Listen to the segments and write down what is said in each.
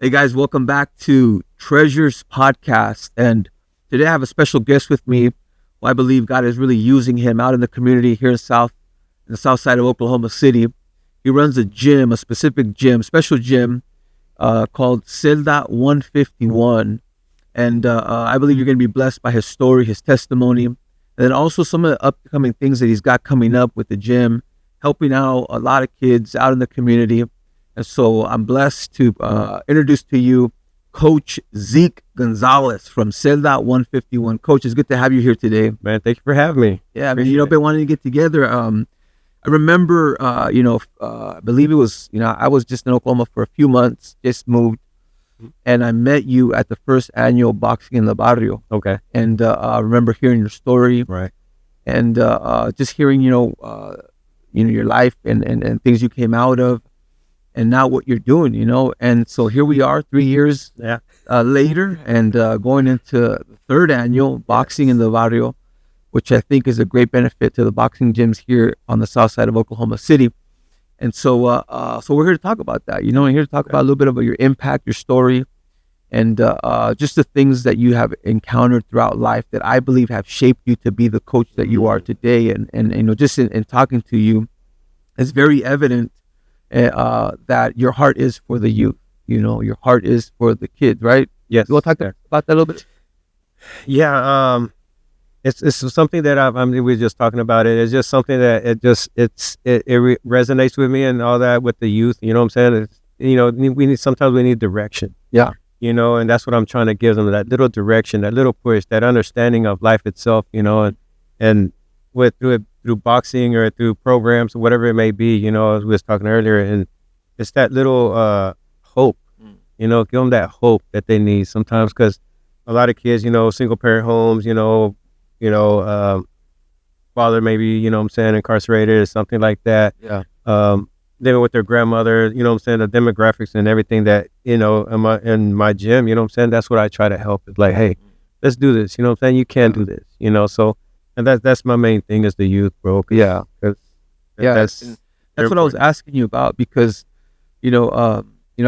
Hey guys, welcome back to Treasures Podcast. And today I have a special guest with me who I believe God is really using him out in the community here in the south side of Oklahoma City. He runs a gym, a specific gym, special gym called Celda 151. And I believe you're going to be blessed by his story, his testimony, and then also some of the upcoming things that he's got coming up with the gym, helping out a lot of kids out in the community. And so I'm blessed to introduce to you Coach Zeke Gonzalez from Celda 151. Coach, it's good to have you here today. Man, thank you for having me. Yeah, I mean, been wanting to get together. I remember, I believe it was, I was just in Oklahoma for a few months, just moved, and I met you at the first annual Boxing in the Barrio. Okay. And I remember hearing your story. Right. And just hearing, your life and things you came out of. And now what you're doing, and so here we are 3 years later and going into the third annual Boxing in the Barrio, which I think is a great benefit to the boxing gyms here on the south side of Oklahoma City. And so so we're here to talk about that, and here to talk about a little bit about your impact, your story, and just the things that you have encountered throughout life that I believe have shaped you to be the coach that you are today. And just in talking to you, it's very evident that your heart is for the youth, your heart is for the kids, right? Yes. You want to talk about that a little bit? Yeah. It's something that we were just talking about it. It's just something that it resonates with me and all that with the youth. You know what I'm saying? Sometimes we need direction. Yeah. And that's what I'm trying to give them, that little direction, that little push, that understanding of life itself, and through boxing or through programs or whatever it may be, as we was talking earlier, and it's that little hope, give them that hope that they need sometimes, because a lot of kids, single parent homes, father maybe, incarcerated or something like that. Yeah. Living with their grandmother, the demographics and everything that, in my gym, that's what I try to help. It's like, hey, let's do this, you can do this, so. And that's my main thing is the youth, bro. Yeah. That's what I was asking you about, because, I've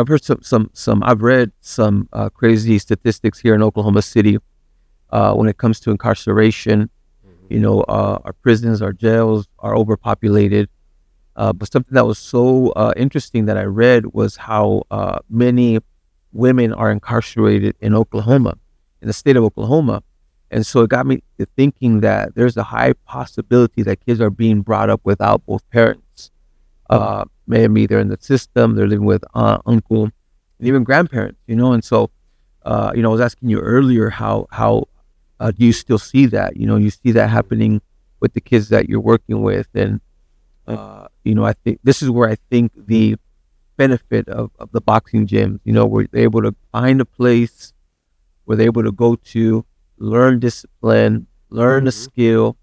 heard I've read some crazy statistics here in Oklahoma City when it comes to incarceration. Our prisons, our jails are overpopulated. But something that was so interesting that I read was how many women are incarcerated in Oklahoma, in the state of Oklahoma. And so it got me to thinking that there's a high possibility that kids are being brought up without both parents. Maybe they're in the system, they're living with aunt, uncle, and even grandparents, And so, I was asking you earlier how do you still see that? You see that happening with the kids that you're working with. And, I think this is where I think the benefit of the boxing gyms, where they're able to find a place where they're able to go to, learn discipline, learn a skill,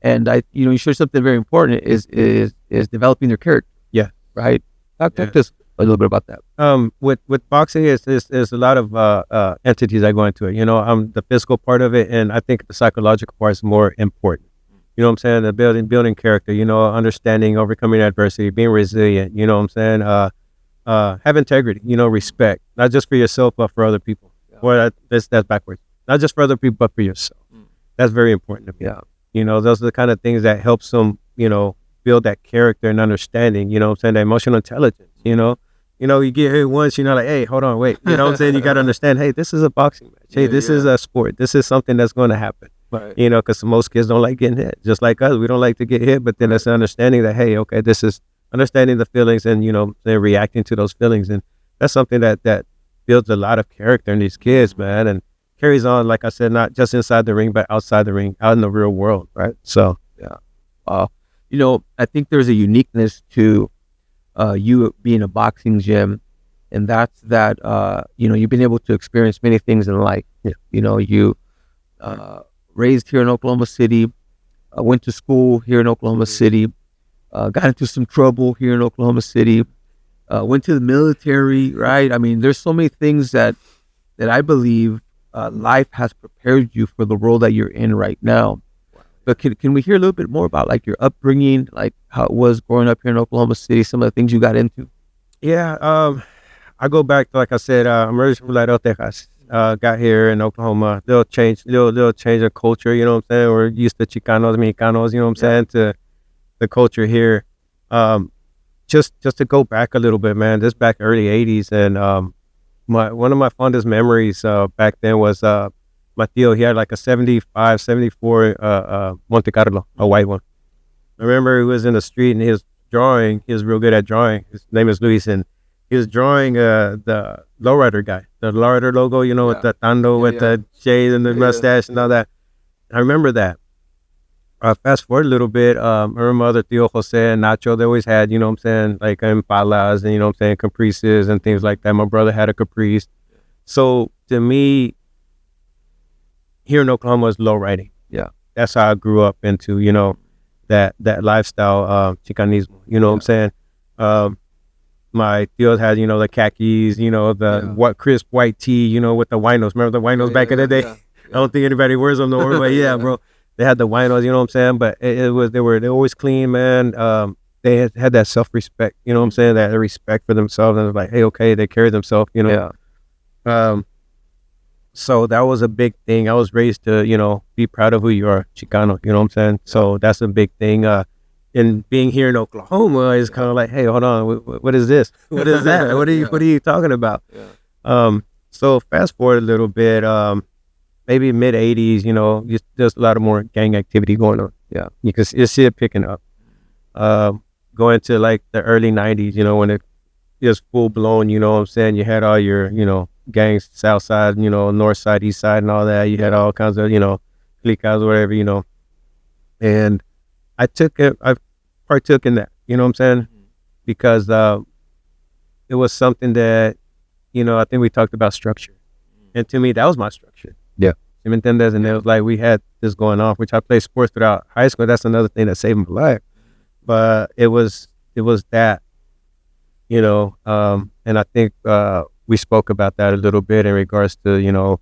and you showed something very important is developing their character. Yeah. Right. Talk to us a little bit about that. With boxing is a lot of entities that go into it. I'm the physical part of it, and I think the psychological part is more important. You know what I'm saying? The building character. Understanding, overcoming adversity, being resilient. You know what I'm saying? Have integrity. Respect, not just for yourself but for other people. Yeah. Well, that's backwards. Not just for other people, but for yourself. That's very important to me. Yeah. Those are the kind of things that helps them, build that character and understanding, what I'm saying, that emotional intelligence, you get hit once, like, hey, hold on, wait. You know what I'm saying? You got to understand, hey, this is a boxing match. Hey, this is a sport. This is something that's going to happen. Right. Because most kids don't like getting hit. Just like us, we don't like to get hit, but then it's understanding that, hey, okay, this is understanding the feelings and, they're reacting to those feelings. And that's something that builds a lot of character in these kids, man. And carries on, like I said, not just inside the ring, but outside the ring, out in the real world, right? So, yeah. I think there's a uniqueness to you being a boxing gym, and that's that, you've been able to experience many things in life. Yeah. You raised here in Oklahoma City, went to school here in Oklahoma City, got into some trouble here in Oklahoma City, went to the military, right? I mean, there's so many things that I believe life has prepared you for the role that you're in right now. But can we hear a little bit more about like your upbringing, like how it was growing up here in Oklahoma City, some of the things you got into? Yeah, I go back to, like I said, I'm originally from Laredo, Texas. Got here in Oklahoma. Little change of culture. You know what I'm saying? We're used to Chicanos, Mexicanos. You know what I'm saying? To the culture here. Just to go back a little bit, man. This back early '80s, and one of my fondest memories back then was my tío. He had like a 75, 74 Monte Carlo, a white one. I remember he was in the street and he was drawing. He was real good at drawing. His name is Luis, and he was drawing the lowrider guy, the lowrider logo, you know, with the tando, with the shade and the mustache and all that. I remember that. Fast forward a little bit, I remember my other tío Jose and Nacho, they always had, you know what I'm saying, like Impalas and, you know what I'm saying, Caprices and things like that. My brother had a Caprice. So to me, here in Oklahoma is low riding. Yeah. That's how I grew up into, you know, that lifestyle, Chicanismo, you know what I'm saying? My tíos had, you know, the khakis, you know, the crisp white tee, you know, with the winos. Remember the winos back in the day? I don't think anybody wears them no more, but yeah, bro. They had the winos, you know what I'm saying? But they were always clean, man. They had that self-respect, you know what I'm saying? That respect for themselves, and like, hey, okay, they carry themselves, you know. So that was a big thing. I was raised to, you know, be proud of who you are, Chicano, you know what I'm saying? So that's a big thing. And being here in Oklahoma is kind of like, hey, hold on, what is this? What is that? What are you talking about? So fast forward a little bit, maybe mid '80s, you know, there's a lot of more gang activity going on. Yeah, you see it picking up. Going to like the early '90s, you know, when it was full blown, you know what I'm saying? You had all your, you know, gangs, south side, you know, north side, east side, and all that. You had all kinds of, you know, cliques, whatever, you know. And I partook in that, you know what I'm saying? Because it was something that, you know, I think we talked about structure. And to me, that was my structure. Yeah. And it was like we had this going on, which I played sports throughout high school. That's another thing that saved my life. But it was that, you know, and I think we spoke about that a little bit in regards to, you know,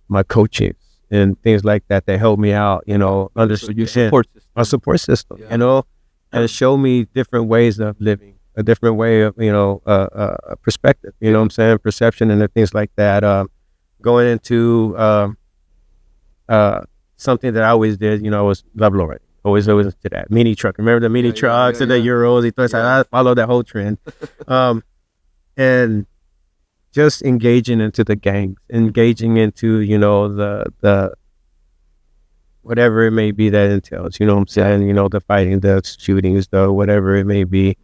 my coaching and things like that helped me out, you know, understand my support system, you know, and show me different ways of living, a different way of, you know, perspective, you know what I'm saying, perception and things like that. Going into something that I always did, you know, was love lowrider. Always to that mini truck. Remember the mini trucks and the Euros? I followed that whole trend. And just engaging into the gangs, engaging into, you know, the whatever it may be that entails, you know what I'm saying? You know, the fighting, the shootings, the whatever it may be.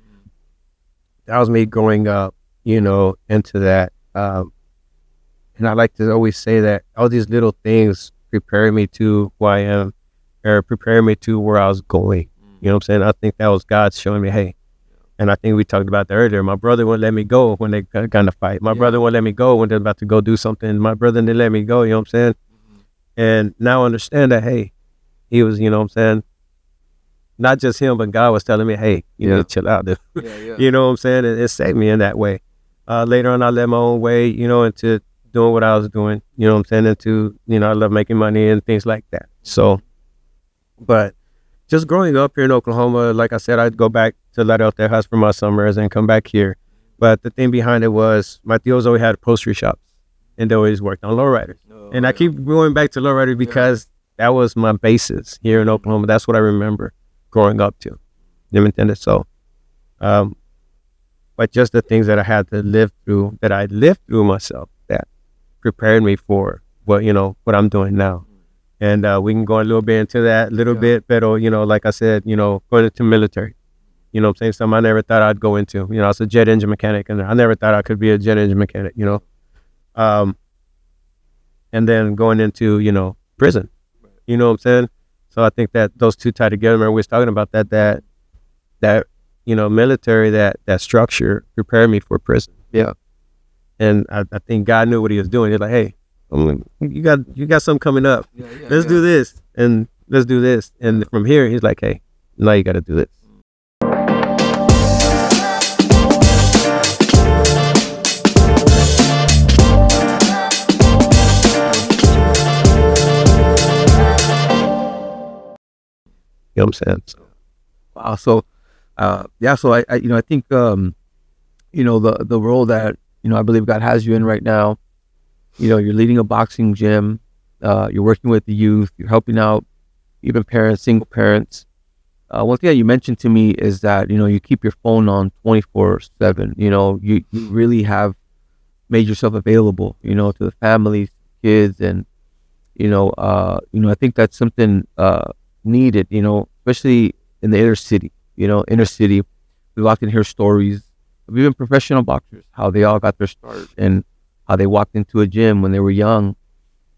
That was me growing up, you know, into that. And I like to always say that all these little things prepare me to who I am, or prepare me to where I was going. You know what I'm saying? I think that was God showing me, hey. And I think we talked about that earlier. My brother wouldn't let me go when they got in a fight. My brother wouldn't let me go when they're about to go do something. My brother didn't let me go, you know what I'm saying? And now I understand that, hey, he was, you know what I'm saying? Not just him, but God was telling me, hey, you need to chill out, dude. You know what I'm saying? It saved me in that way. Later on, I led my own way, you know, into doing what I was doing, you know what I'm saying? Into, you know, I love making money and things like that. So, but just growing up here in Oklahoma, like I said, I'd go back to Laredo, Texas for my summers and come back here. But the thing behind it was my tíos always had upholstery shops, and they always worked on lowriders. And I keep going back to lowriders because that was my basis here in Oklahoma. That's what I remember growing up to. You know, so, but just the things that I had to live through, that I lived through myself, that prepared me for what, you know, what I'm doing now. And we can go a little bit into that, bit, but, you know, like I said, you know, going into military, you know what I'm saying? Something I never thought I'd go into. You know, I was a jet engine mechanic, and I never thought I could be a jet engine mechanic, you know? And then going into, you know, prison, you know what I'm saying? So I think that those two tie together. Remember, we was talking about that, you know, military, that structure prepared me for prison. Yeah. And I think God knew what he was doing. He's like, hey, you got something coming up. Let's do this, and let's do this. And from here, he's like, hey, now you got to do this. You know what I'm saying? So. Wow. So, so I you know, I think, you know, the role that I believe God has you in right now. You're leading a boxing gym. You're working with the youth. You're helping out even parents, single parents. One thing that you mentioned to me is that, you keep your phone on 24/7. You really have made yourself available, to the families, kids, and, I think that's something needed, especially in the inner city. We often hear stories of even professional boxers, how they all got their start and how they walked into a gym when they were young,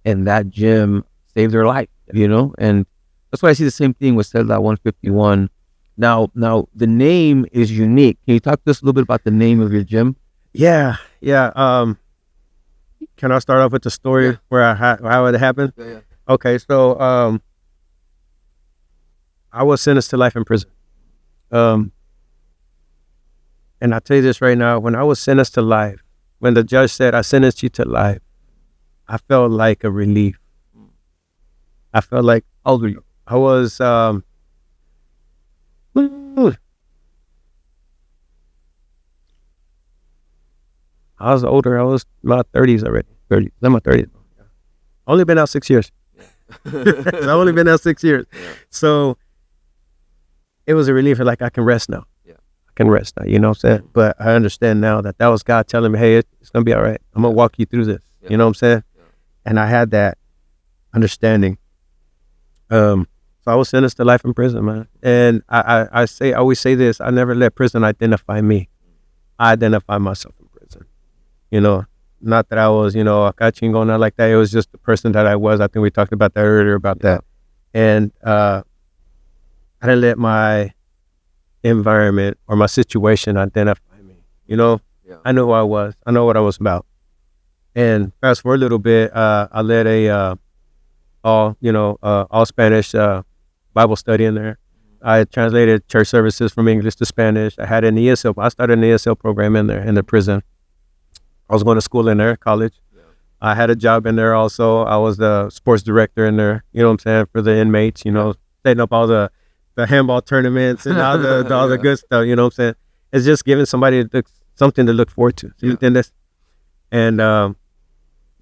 and that gym saved their life, and that's why I see the same thing with Cedla 151. Now, the name is unique. Can you talk to us a little bit about the name of your gym? Yeah. Can I start off with the story where how it happened? Yeah. Okay, so I was sentenced to life in prison. And I'll tell you this right now, when I was sentenced to life, when the judge said, I sentenced you to life, I felt like a relief. I felt like, How old were you? I was, I was older. I was in my 30s already. I'm in my 30s. Only been out 6 years. I've only been out 6 years. So it was a relief. Like, I can rest now. I can rest now, you know what I'm saying? But I understand now that was God telling me, hey, it's going to be all right. I'm going to walk you through this. You know what I'm saying? And I had that understanding. So I was sentenced to life in prison, man. And I always say this, I never let prison identify me. I identify myself in prison. Not that I was, a cachingo, not like that. It was just the person that I was. I think we talked about that earlier about that. And I didn't let my environment or my situation identify me. I knew who I was. I know what I was about. And fast forward a little bit, I led a all Spanish Bible study in there. I translated church services from English to Spanish. I had an ESL. I started an ESL program in there in the prison. I was going to school in there, college. I had a job in there also. I was the sports director in there, you know what I'm saying, for the inmates, setting up all the handball tournaments and all the good stuff, you know what I'm saying. It's just giving somebody something to look forward to. And that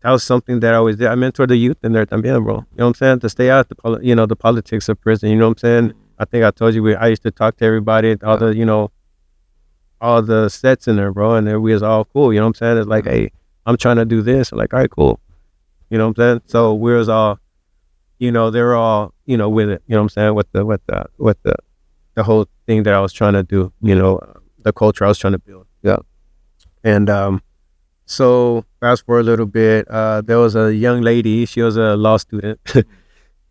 was something that I always did. I mentored the youth in there también, bro. You know what I'm saying? To stay out the politics of prison, you know what I'm saying? I think I told you I used to talk to everybody, all the sets in there, bro, and we was all cool, you know what I'm saying? It's like, hey, I'm trying to do this. I'm like, all right, cool. You know what I'm saying? So we was all, they were all, with it, you know what I'm saying? With the whole thing that I was trying to do, the culture I was trying to build. Yeah. And so fast forward a little bit, there was a young lady, she was a law student,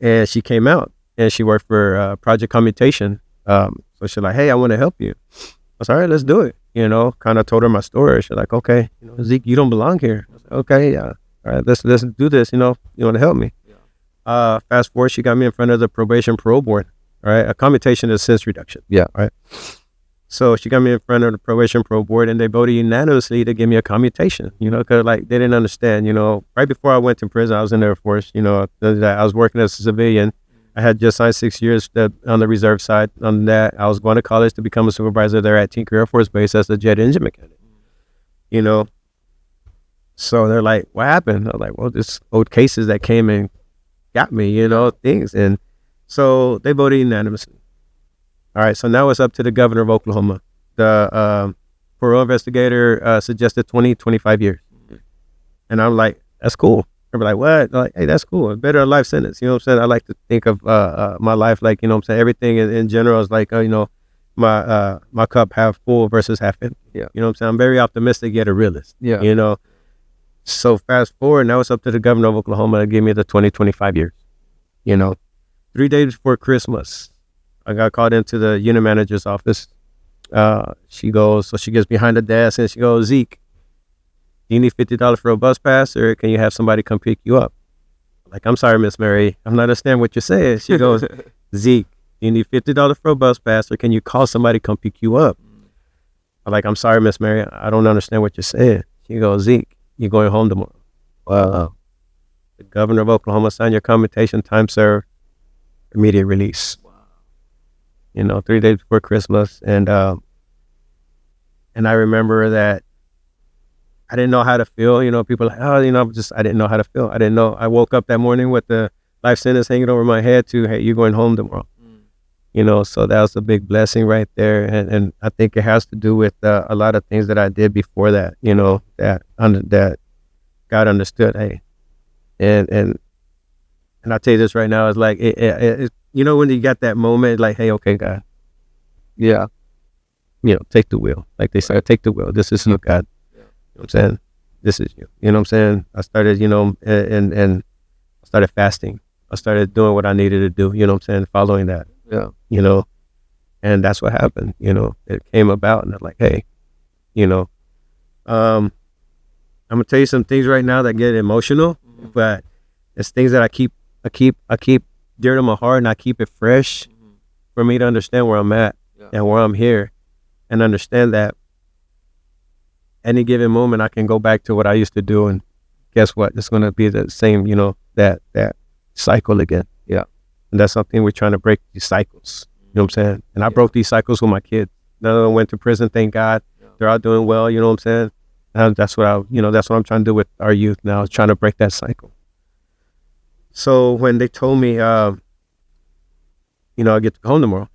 and she came out and she worked for Project Commutation. So she's like, hey, I want to help you. I was all right, let's do it. Kind of told her my story. She's like, okay, Zeke, you don't belong here. I was like, okay, yeah, all right, let's do this. You want to help me? Yeah. Fast forward, she got me in front of the probation parole board. All right, a commutation is sentence reduction. Yeah. All right. So she got me in front of the probation parole board, and they voted unanimously to give me a commutation. Because they didn't understand. Right before I went to prison, I was in the Air Force. I was working as a civilian. I had just signed 6 years on the reserve side. On that, I was going to college to become a supervisor there at Tinker Air Force Base as a jet engine mechanic. So they're like, what happened? I was like, well, just old cases that came and got me, things. And so they voted unanimously. All right, so now it's up to the governor of Oklahoma. The parole investigator suggested 25 years. And I'm like, that's cool. They're like, what? Like, hey, that's cool. Better a life sentence. You know what I'm saying? I like to think of my life like, what I'm saying? Everything in general is like, my cup half full versus half empty. Yeah. You know what I'm saying? I'm very optimistic yet a realist. Yeah. So fast forward, now it's up to the governor of Oklahoma to give me the 25 years. 3 days before Christmas, I got called into the unit manager's office. She gets behind the desk and she goes, Zeke, do you need $50 for a bus pass, or can you have somebody come pick you up? Like, I'm sorry, Miss Mary, I'm not understanding what you're saying. She goes, Zeke, do you need $50 for a bus pass, or can you call somebody come pick you up? I'm like, I'm sorry, Miss Mary, I don't understand what you're saying. She goes, Zeke, you're going home tomorrow. Wow. The governor of Oklahoma signed your commutation, time served, immediate release. Wow. 3 days before Christmas, and I remember that I didn't know how to feel. You know, people are like, oh, you know, I didn't know how to feel. I didn't know. I woke up that morning with the life sentence hanging over my head to, hey, you're going home tomorrow. You know, so that was a big blessing right there. And I think it has to do with a lot of things that I did before that, you know, that God understood. Hey, and I'll tell you this right now, it's like, you know, when you got that moment, like, hey, okay, God, Yeah. you know, take the wheel. Like they say, take the wheel. This is you, God. You know what I'm saying? This is you. You know what I'm saying? I started, you know, and I started fasting. I started doing what I needed to do, you know what I'm saying? Following that. Yeah. You know, and that's what happened, you know, it came about and I'm like, hey, you know, I'm gonna tell you some things right now that get emotional, but it's things that I keep dear to my heart, and I keep it fresh for me to understand where I'm at and where I'm here, and understand that any given moment I can go back to what I used to do, and guess what? It's gonna be the same, you know, that cycle again. Yeah. And that's something we're trying to break, these cycles. You know what I'm saying? And I broke these cycles with my kids. None of them went to prison, thank God. They're all doing well, you know what I'm saying? And that's what I'm trying to do with our youth now, is trying to break that cycle. So when they told me, you know, I get to go home tomorrow,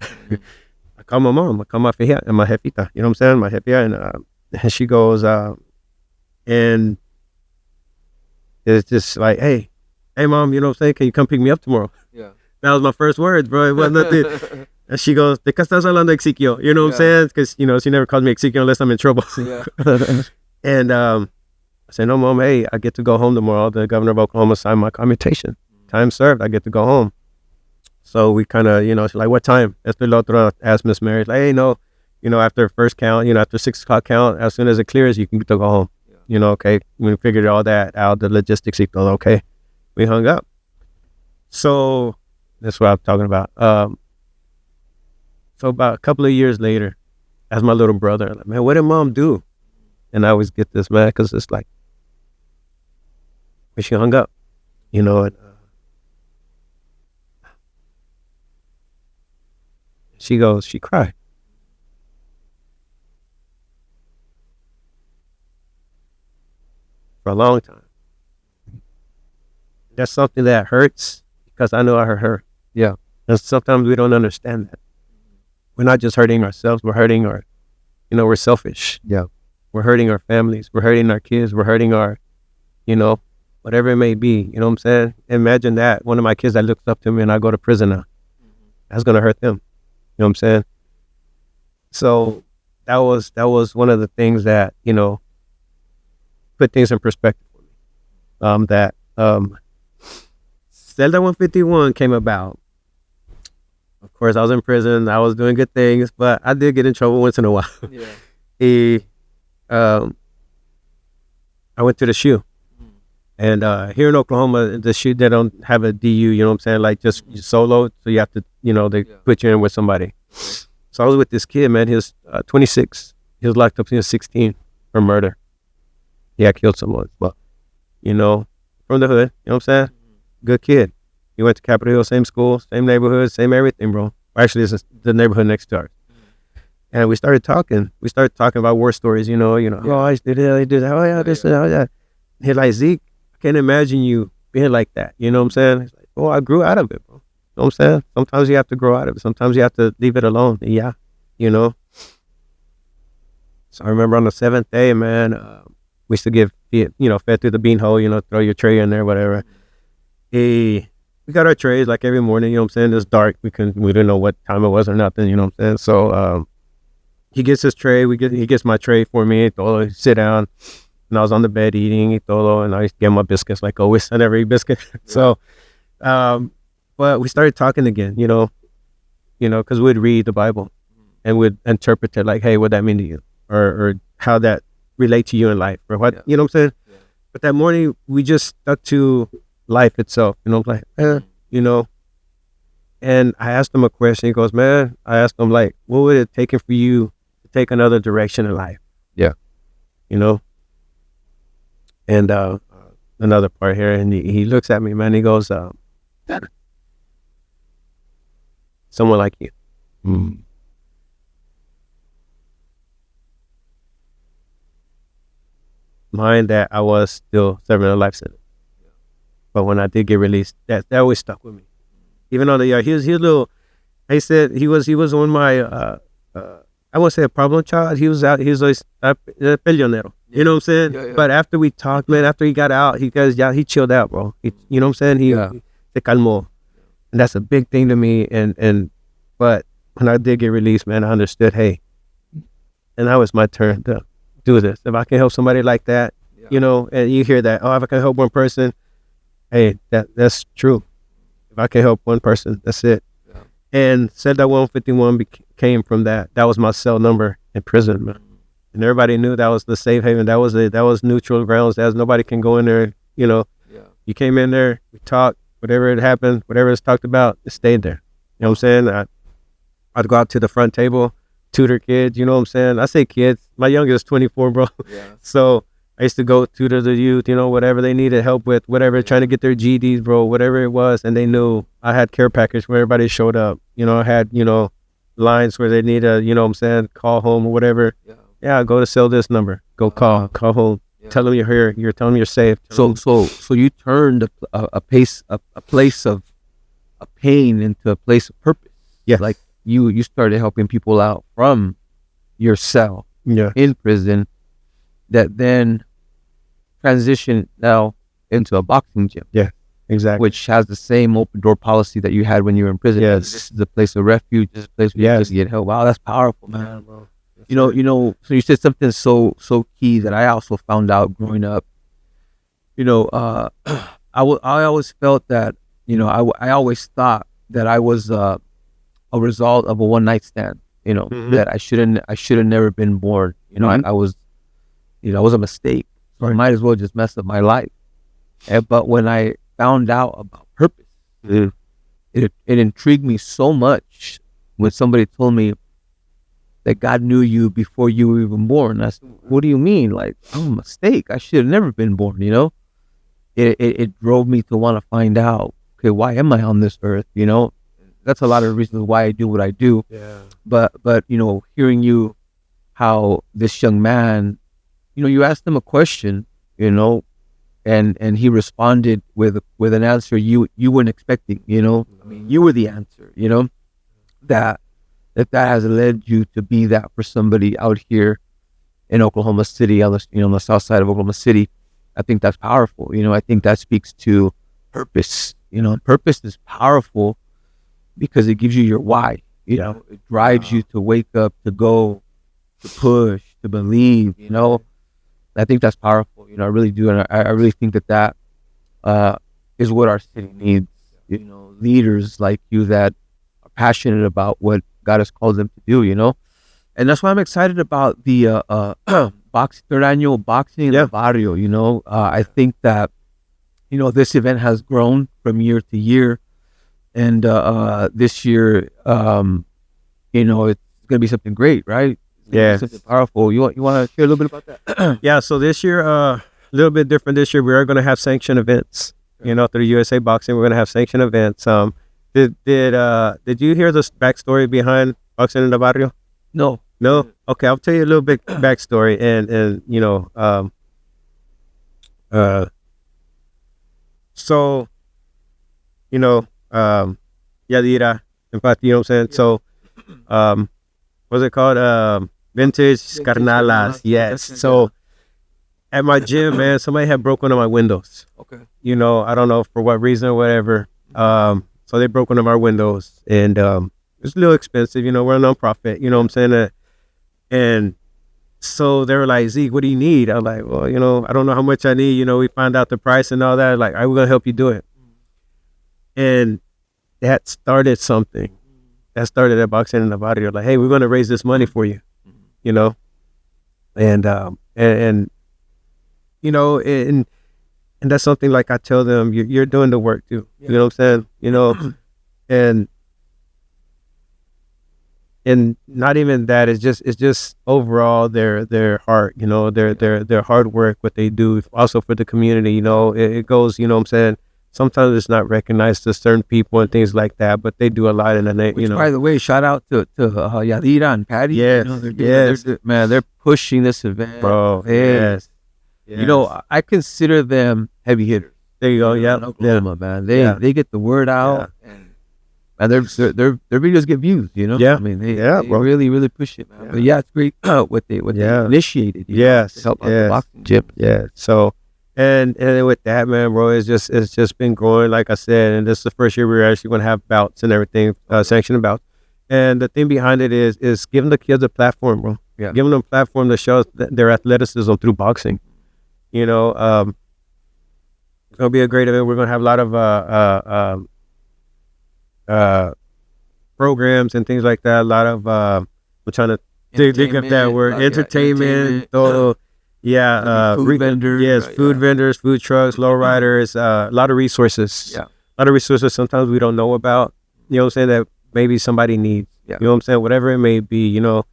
I call my mom, I call my jefita, you know what I'm saying? My jefita, and she goes, and it's just like, hey, mom, you know what I'm saying? Can you come pick me up tomorrow? Yeah. That was my first words, bro. It wasn't nothing. And she goes, ¿de qué estás hablando, Ezekiel? You know what I'm saying? Because, you know, she never calls me Ezekiel unless I'm in trouble. Yeah. And I said, no, mom, hey, I get to go home tomorrow. The governor of Oklahoma signed my commutation. Time served, I get to go home. So we kind of, you know, she's like, what time? Esto y lo otro. Asked Miss Mary, like, hey, no, you know, after first count, you know, after 6 o'clock count, as soon as it clears, you can get to go home. Yeah. You know, okay. We figured all that out, the logistics, okay. We hung up. So that's what I'm talking about. So about a couple of years later, as my little brother, I'm like, man, what did mom do? And I always get this, man, because it's like, when she hung up, you know, and she cried. For a long time. That's something that hurts because I know I hurt her. Yeah. And sometimes we don't understand that. We're not just hurting ourselves, we're hurting you know, we're selfish. Yeah. We're hurting our families, we're hurting our kids, we're hurting our, you know, whatever it may be, you know what I'm saying? Imagine that, one of my kids that looks up to me and I go to prison now. That's going to hurt them. You know what I'm saying? So that was one of the things that, you know, put things in perspective for me. Zelda 151 came about. Of course, I was in prison. I was doing good things, but I did get in trouble once in a while. Yeah. I went to the SHU. And here in Oklahoma, the SHU, they don't have a DU, you know what I'm saying? Like just solo. So you have to, you know, they put you in with somebody. So I was with this kid, man. He was 26. He was locked up since he was 16 for murder. He had killed someone. But, you know, from the hood, you know what I'm saying? Good kid. He went to Capitol Hill, same school, same neighborhood, same everything, bro. Actually, this is the neighborhood next to ours. And we started talking. We started talking about war stories, you know. Oh, I did it, I did that. Oh, yeah, this and oh, yeah. He's like, Zeke, I can't imagine you being like that. You know what I'm saying? He's like, oh, I grew out of it, bro. You know what I'm saying? Sometimes you have to grow out of it. Sometimes you have to leave it alone. Yeah, you know. So I remember on the 7th day, man, we used to give, you know, fed through the bean hole, you know, throw your tray in there, whatever. We got our trays like every morning, you know what I'm saying? It's dark. We didn't know what time it was or nothing, you know what I'm saying? So he gets his tray. He gets my tray for me. Todo, sit down. And I was on the bed eating y todo, and I used to get my biscuits like always. I never eat biscuit. So, but we started talking again, you know, because we'd read the Bible and we'd interpret it like, hey, what that mean to you? Or how that relate to you in life, or what, you know what I'm saying? Yeah. But that morning, we just stuck to life itself, you know, like, you know. And I asked him a question. He goes, man, I asked him, like, what would it take for you to take another direction in life? Yeah. You know? And another part here, and he looks at me, man, he goes, someone like you. Mm. mind that I was still serving a life sentence. But when I did get released, that always stuck with me. Even though he was a little, he said he was on my I won't say a problem child. He was always peleonero. You know what I'm saying? Yeah, yeah. But after we talked, man, after he got out, he chilled out, bro. You know what I'm saying? He se calmó. And that's a big thing to me. But when I did get released, man, I understood, hey, and now it's my turn to do this. If I can help somebody like that, you know, and you hear that, oh, if I can help one person, hey, that's true. If I can help one person, that's it. Yeah. And said that 151 came from that. That was my cell number in prison, man. And everybody knew that was the safe haven. That was neutral grounds. That was, nobody can go in there, you know. Yeah. You came in there, we talked, whatever it happened, whatever it's talked about, it stayed there. You know what I'm saying? I'd go out to the front table, tutor kids, you know what I'm saying? I say kids. My youngest is 24, bro. Yeah. So I used to go tutor the youth, you know, whatever they needed help with, whatever, trying to get their GEDs, bro, whatever it was. And they knew I had care package where everybody showed up. You know, I had, you know, lines where they need a, you know what I'm saying, call home or whatever. Yeah, go to cell this number. Go call home. Yeah. Tell them you're here. You're telling them you're safe. So you turned a place of a pain into a place of purpose. Yeah. Like you started helping people out from your cell in prison, that then transitioned now into a boxing gym. Yeah, exactly. Which has the same open door policy that you had when you were in prison. Yes. This is a place of refuge. This is a place where you can get help. Wow, that's powerful, man. Bro. You know. So you said something so key that I also found out growing up. You know, I always felt that, you know, I always thought that I was a result of a one night stand. You know, that I should have never been born. You know, I was, you know, I was a mistake. So I might as well just mess up my life. But when I found out about purpose, it intrigued me so much when somebody told me that God knew you before you were even born. I said, what do you mean? Like, I'm a mistake. I should have never been born, you know? It drove me to want to find out, okay, why am I on this earth, you know? That's a lot of reasons why I do what I do. Yeah. But you know, hearing you, how this young man, you know, you asked him a question, you know, and he responded with an answer you weren't expecting, you know. I mean, you were the answer, you know. That has led you to be that for somebody out here in Oklahoma City, on the south side of Oklahoma City. I think that's powerful. You know, I think that speaks to purpose. You know, purpose is powerful because it gives you your why. You know, it drives you to wake up, to go, to push, to believe. You know, I think that's powerful. You know, I really do, and I really think that is what our city needs. You know, leaders like you that are passionate about what God has called them to do. You know, and that's why I'm excited about the third annual boxing in the barrio. You know, I think that, you know, this event has grown from year to year, and this year, you know, it's going to be something great, right? Yeah, something powerful. You want to share a little bit about that? Yeah. So this year, a little bit different. This year, we are going to have sanctioned events. You know, through USA Boxing, we're going to have sanctioned events. Did you hear the backstory behind boxing in the barrio? No. Okay, I'll tell you a little bit backstory, and you know, so, you know, Yadira, in fact, you know what I'm saying. So, what's it called? Vintage Carnalas. Yes. So, at my gym, man, somebody had broke one of my windows. Okay. You know, I don't know for what reason or whatever. So they broke one of our windows, and it's a little expensive. You know, we're a nonprofit. You know what I'm saying? And so they were like, Zeke, what do you need? I was like, well, you know, I don't know how much I need. You know, we find out the price and all that. Like, all right, we're going to help you do it. And that started something. That started at Boxing in the Barrio. Like, hey, we're going to raise this money for you, you know? And you know, and that's something like I tell them, you're doing the work too. You know what I'm saying? You know, and not even that, it's just overall their heart, you know, their hard work, what they do also for the community, you know, it goes, you know what I'm saying? Sometimes it's not recognized to certain people and things like that, but they do a lot in the name, you know. By the way, shout out to Yadira and Patty. Yes, you know, they're pushing this event. Bro, yes. You know, I consider them heavy hitters. There you go. Yeah, In Oklahoma, man. They Yeah. they get the word out, and their videos get views. You know, Yeah. I mean, they bro. really really push it, man. Yeah. But yeah, it's great what they initiated. You know, Yes. to help out the boxing gym. Yeah. So, and with that, man, bro, it's just been growing, like I said, and this is the first year we're actually going to have bouts and everything, sanctioned bouts. And the thing behind it is giving the kids a platform, bro. Yeah. Giving them a platform to show their athleticism through boxing. You know, it'll be a great event. We're going to have a lot of programs and things like that. A lot of we're trying to think of that word, entertainment, todo. Yeah, food vendors. Yes, food vendors, food trucks, lowriders, a lot of resources. Yeah. A lot of resources sometimes we don't know about. You know what I'm saying? That maybe somebody needs. Yeah. You know what I'm saying? Whatever it may be, you know.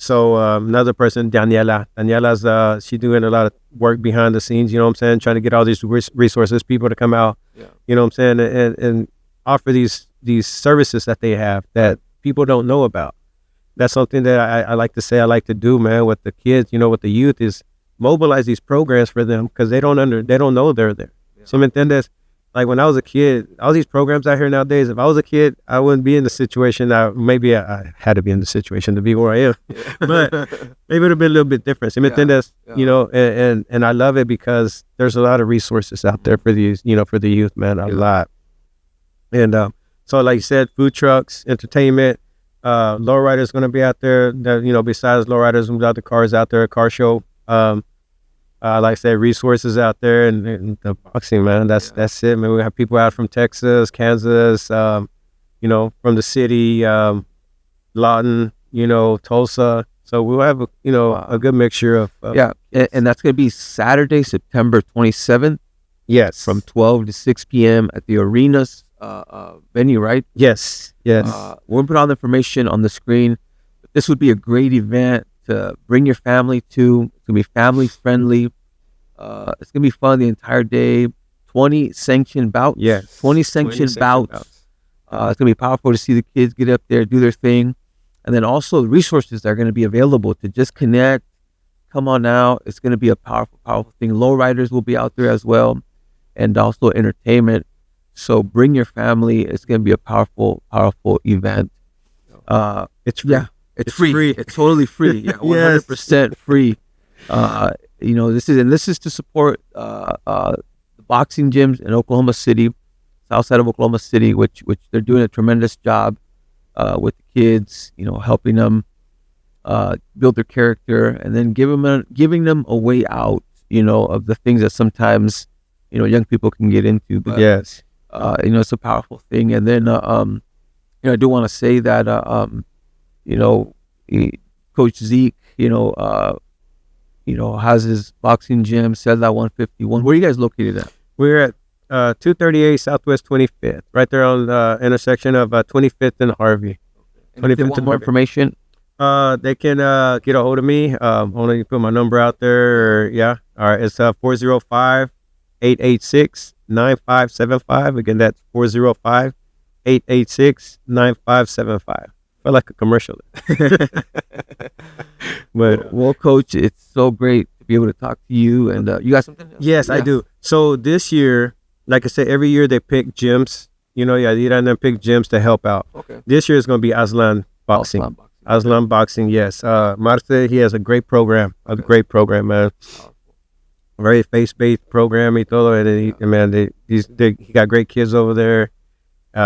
So another person, Daniela's she's doing a lot of work behind the scenes, you know what I'm saying, trying to get all these resources, people to come out, you know what I'm saying, and offer these services that they have that people don't know about. That's something that I like to say, I like to do, man, with the kids, you know, with the youth, is mobilize these programs for them, because they don't know they're there. So me entiendes? Like when I was a kid, all these programs out here nowadays, if I was a kid, I wouldn't be in the situation. Maybe I had to be in the situation to be where I am, but maybe it would have been a little bit different. So me entiendes? You know, and I love it because there's a lot of resources out there for these, you know, for the youth, man, a lot. And so like you said, food trucks, entertainment, lowriders going to be out there. You know, besides lowriders, we got the cars out there, car show. Like I said, resources out there, and the boxing, man. That's it, man. We have people out from Texas, Kansas, you know, from the city, Lawton, you know, Tulsa. So we'll have a good mixture of and that's gonna be Saturday, September 27th. Yes, from 12 to 6 p.m. at the arena's venue, right? Yes. We'll put all the information on the screen. This would be a great event to bring your family to. It's gonna be family friendly. It's gonna be fun the entire day. 20 sanctioned bouts. 20 sanctioned bouts. It's gonna be powerful to see the kids get up there, do their thing, and then also the resources are gonna be available to just connect. Come on out. It's gonna be a powerful thing. Lowriders will be out there as well, and also entertainment. So bring your family. It's gonna be a powerful event. It's free. It's free. It's totally free. Yeah, 100% free. You know, this is to support the boxing gyms in Oklahoma City, south side of Oklahoma City, which they're doing a tremendous job with the kids. You know, helping them build their character, and then giving them a way out. You know, of the things that sometimes, you know, young people can get into. But you know, it's a powerful thing. And then you know, I do want to say that you know, Coach Zeke, you know, has his boxing gym, Cedla 151. Where are you guys located at? We're at 238 Southwest 25th, right there on the intersection of 25th and Harvey. And if they want more information, they can get a hold of me. Only put my number out there. All right, it's 405-886-9575. Again, that's 405-886-9575. Felt like a commercial. But well, Coach, it's so great to be able to talk to you. And you got something else? Yes, I do. So this year, like I said, every year they pick gyms. You know, Yadira and them pick gyms to help out. Okay. This year is going to be Aslan Boxing. Aslan Boxing, yes. Marce, he has a great program. A great program, man. Very faith-based program y todo. And he got great kids over there.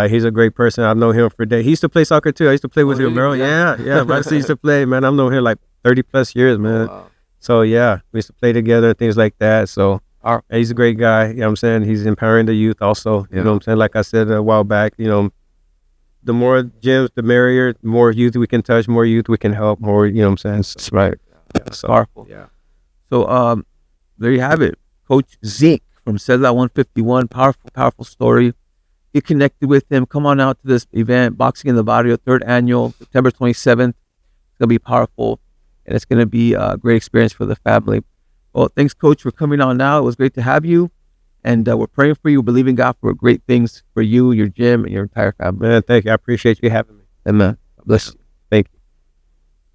He's a great person. I've known him for days. He used to play soccer too. I used to play with him, bro. Yeah. Marce used to play, man. I've known him like 30 plus years, man. Wow. So yeah, we used to play together and things like that. So he's a great guy. You know what I'm saying? He's empowering the youth also. You know what I'm saying? Like I said a while back, you know, the more gyms, the merrier. The more youth we can touch, more youth we can help, more, you know what I'm saying? So, that's right. Yeah, so powerful. Yeah. So there you have it. Coach Zeke from Cedla 151. Powerful story. Get connected with him. Come on out to this event, Boxing in the Barrio, 3rd annual, September 27th. It's going to be powerful, and it's going to be a great experience for the family. Well, thanks, Coach, for coming on now. It was great to have you, and we're praying for you, believing God for great things for you, your gym, and your entire family. Man, thank you. I appreciate you having me. Amen. Bless you.